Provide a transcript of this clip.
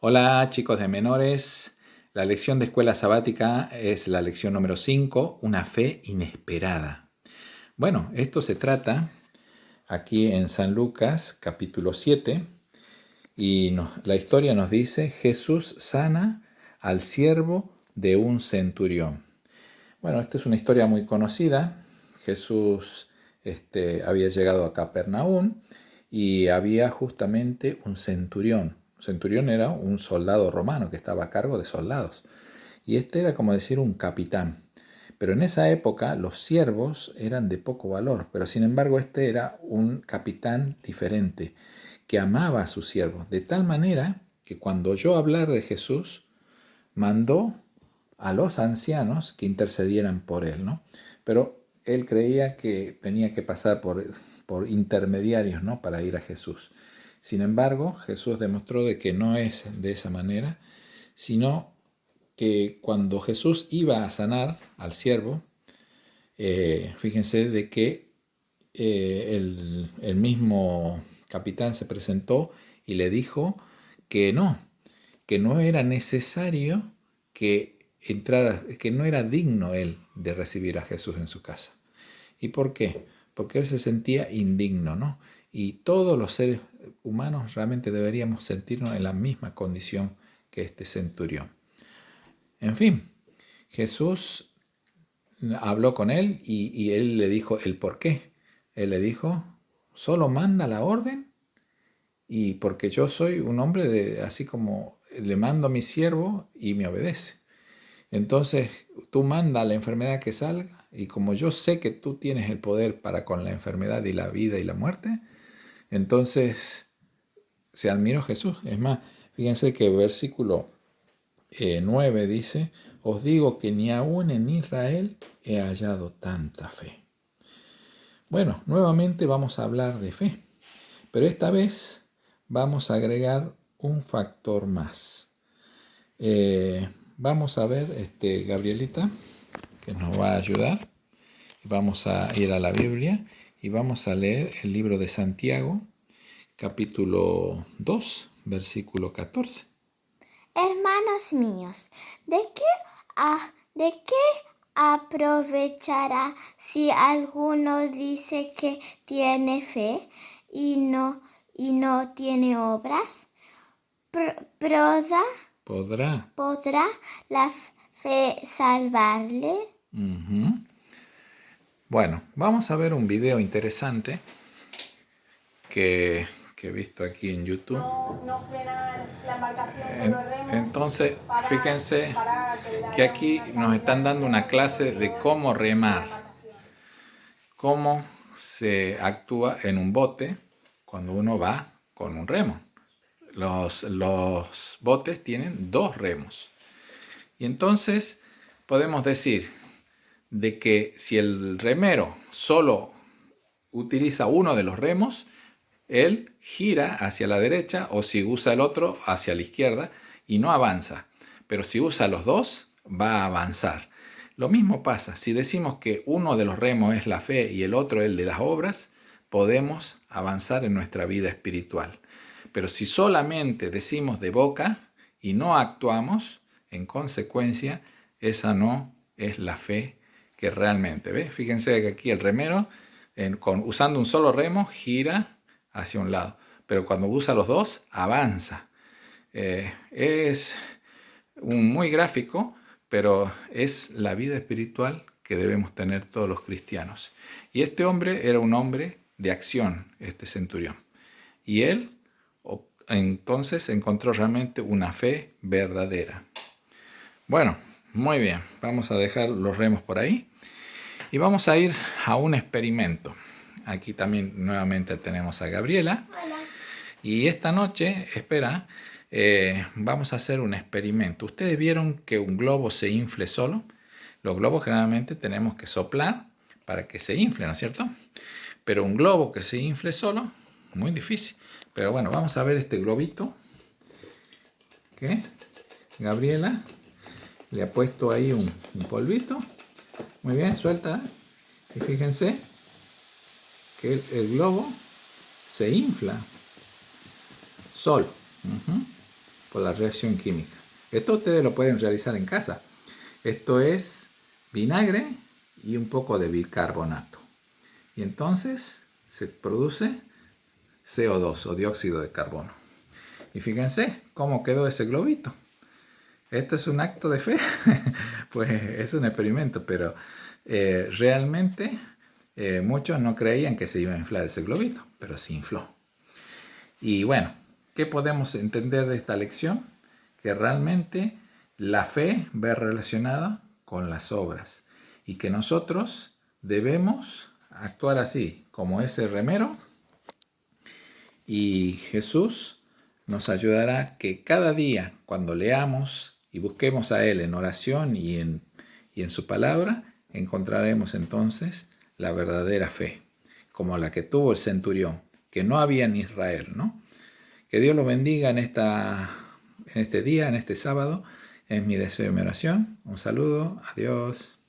Hola chicos de menores, la lección de escuela sabática es la lección número 5, una fe inesperada. Bueno, esto se trata aquí en San Lucas capítulo 7 y la historia nos dice Jesús sana al siervo de un centurión. Bueno, esta es una historia muy conocida. Jesús había llegado a Capernaum y había justamente un centurión. Un centurión era un soldado romano que estaba a cargo de soldados. Y este era como decir un capitán. Pero en esa época los siervos eran de poco valor, pero sin embargo este era un capitán diferente, que amaba a sus siervos, de tal manera que cuando oyó hablar de Jesús, mandó a los ancianos que intercedieran por él, ¿no? Pero él creía que tenía que pasar por intermediarios, ¿no? Para ir a Jesús. Sin embargo, Jesús demostró de que no es de esa manera, sino que cuando Jesús iba a sanar al siervo, fíjense de que el mismo capitán se presentó y le dijo que no era necesario que entrara, que no era digno él de recibir a Jesús en su casa. ¿Y por qué? Porque él se sentía indigno, ¿no? Y todos los seres humanos realmente deberíamos sentirnos en la misma condición que este centurión. En fin, Jesús habló con él y él le dijo el por qué. Él le dijo, solo manda la orden y porque yo soy un hombre así como le mando a mi siervo y me obedece. Entonces tú manda a la enfermedad que salga y como yo sé que tú tienes el poder para con la enfermedad y la vida y la muerte, entonces se admiró Jesús. Es más, fíjense que el versículo 9 dice, os digo que ni aún en Israel he hallado tanta fe. Bueno, nuevamente vamos a hablar de fe, pero esta vez vamos a agregar un factor más. Vamos a ver, Gabrielita, que nos va a ayudar. Vamos a ir a la Biblia y vamos a leer el libro de Santiago, capítulo 2, versículo 14. Hermanos míos, ¿de qué aprovechará si alguno dice que tiene fe y no tiene obras? ¿Podrá la fe salvarle? Uh-huh. Bueno, vamos a ver un video interesante que he visto aquí en YouTube. No frenar la embarcación con los remos. Entonces, fíjense que aquí nos están dando una clase de cómo remar, cómo se actúa en un bote cuando uno va con un remo. Los botes tienen dos remos. Y entonces podemos decir de que si el remero solo utiliza uno de los remos, él gira hacia la derecha o si usa el otro hacia la izquierda y no avanza. Pero si usa los dos, va a avanzar. Lo mismo pasa, si decimos que uno de los remos es la fe y el otro el de las obras, podemos avanzar en nuestra vida espiritual. Pero si solamente decimos de boca y no actuamos, en consecuencia, esa no es la fe que realmente, ¿ves? Fíjense que aquí el remero, usando un solo remo, gira hacia un lado, pero cuando usa los dos, avanza. Es muy gráfico, pero es la vida espiritual que debemos tener todos los cristianos. Y este hombre era un hombre de acción, este centurión. Y él entonces encontró realmente una fe verdadera. Bueno, muy bien, vamos a dejar los remos por ahí y vamos a ir a un experimento. Aquí también nuevamente tenemos a Gabriela. Hola. Y esta noche, vamos a hacer un experimento. ¿Ustedes vieron que un globo se infle solo? Los globos generalmente tenemos que soplar para que se infle, ¿no es cierto? Pero un globo que se infle solo, muy difícil. Pero bueno, vamos a ver este globito que Gabriela le ha puesto ahí un polvito. Muy bien, suelta. Y fíjense que el globo se infla solo. por la reacción química. Esto ustedes lo pueden realizar en casa. Esto es vinagre y un poco de bicarbonato. Y entonces se produce CO2 o dióxido de carbono. Y fíjense cómo quedó ese globito. ¿Esto es un acto de fe? Pues es un experimento, pero realmente muchos no creían que se iba a inflar ese globito, pero se infló. Y bueno, ¿qué podemos entender de esta lección? Que realmente la fe va relacionada con las obras y que nosotros debemos actuar así, como ese remero, y Jesús nos ayudará que cada día cuando leamos y busquemos a Él en oración y en su palabra, encontraremos entonces la verdadera fe, como la que tuvo el centurión, que no había en Israel, ¿no? Que Dios lo bendiga en este día, en este sábado. Es mi deseo y mi oración. Un saludo. Adiós.